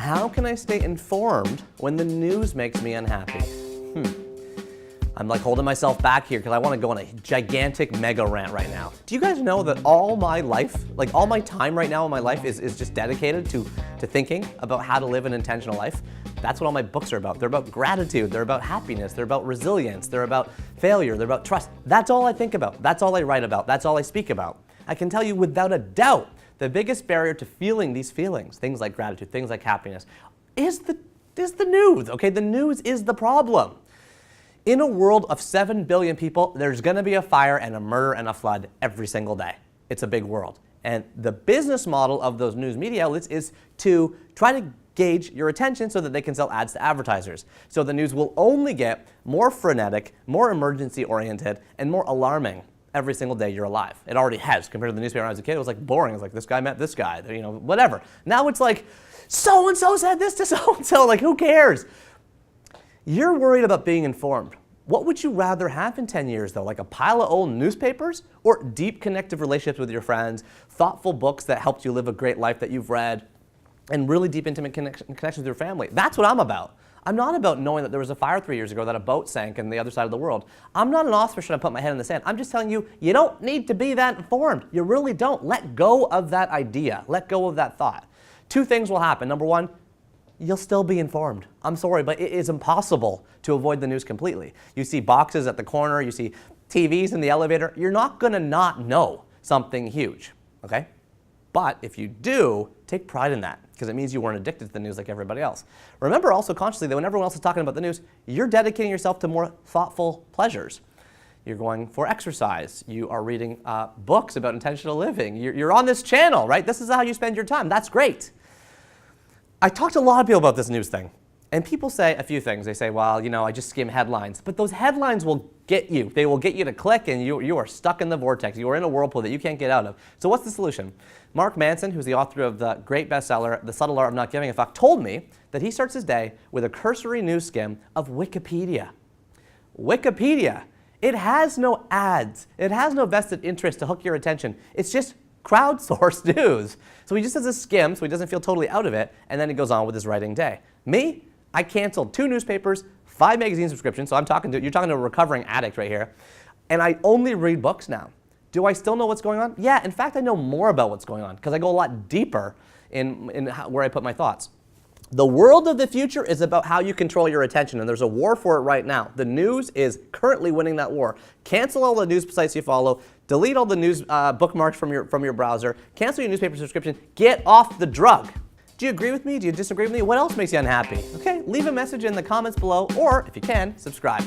How can I stay informed when the news makes me unhappy? I'm like holding myself back here because I want to go on a gigantic mega rant right now. Do you guys know that all my life, like all my time right now in my life is just dedicated to thinking about how to live an intentional life? That's what all my books are about. They're about gratitude, they're about happiness, they're about resilience, they're about failure, they're about trust. That's all I think about. That's all I write about. That's all I speak about. I can tell you without a doubt, the biggest barrier to feeling these feelings, things like gratitude, things like happiness, is the news, okay? The news is the problem. In a world of 7 billion people, there's gonna be a fire and a murder and a flood every single day. It's a big world. And the business model of those news media outlets is to try to gauge your attention so that they can sell ads to advertisers. So the news will only get more frenetic, more emergency oriented, and more alarming every single day you're alive. It already has. Compared to the newspaper when I was a kid, it was like boring. It was like, this guy met this guy, you know, whatever. Now it's like, so-and-so said this to so-and-so, like who cares? You're worried about being informed. What would you rather have in 10 years though? Like a pile of old newspapers or deep connective relationships with your friends, thoughtful books that helped you live a great life that you've read, and really deep intimate connections with your family? That's what I'm about. I'm not about knowing that there was a fire 3 years ago that a boat sank in the other side of the world. I'm not an author should I put my head in the sand. I'm just telling you, you don't need to be that informed. You really don't. Let go of that idea. Let go of that thought. Two things will happen. Number one, you'll still be informed. I'm sorry, but it is impossible to avoid the news completely. You see boxes at the corner, you see TVs in the elevator. You're not gonna not know something huge, okay? But if you do, take pride in that, because it means you weren't addicted to the news like everybody else. Remember also consciously that when everyone else is talking about the news, you're dedicating yourself to more thoughtful pleasures. You're going for exercise. You are reading books about intentional living. You're on this channel, right? This is how you spend your time. That's great. I talked to a lot of people about this news thing, and people say a few things. They say, well, you know, I just skim headlines. But those headlines will get you. They will get you to click, and you are stuck in the vortex. You are in a whirlpool that you can't get out of. So what's the solution? Mark Manson, who's the author of the great bestseller, The Subtle Art of Not Giving a Fuck, told me that he starts his day with a cursory news skim of Wikipedia. Wikipedia. It has no ads. It has no vested interest to hook your attention. It's just crowdsourced news. So he just does a skim so he doesn't feel totally out of it, and then he goes on with his writing day. Me, I canceled 2 newspapers, 5 magazine subscriptions, so you're talking to a recovering addict right here, and I only read books now. Do I still know what's going on? Yeah, in fact, I know more about what's going on because I go a lot deeper in where I put my thoughts. The world of the future is about how you control your attention, and there's a war for it right now. The news is currently winning that war. Cancel all the news sites you follow, delete all the news bookmarks from your browser, cancel your newspaper subscription, get off the drug. Do you agree with me? Do you disagree with me? What else makes you unhappy? Okay, leave a message in the comments below, or if you can, subscribe.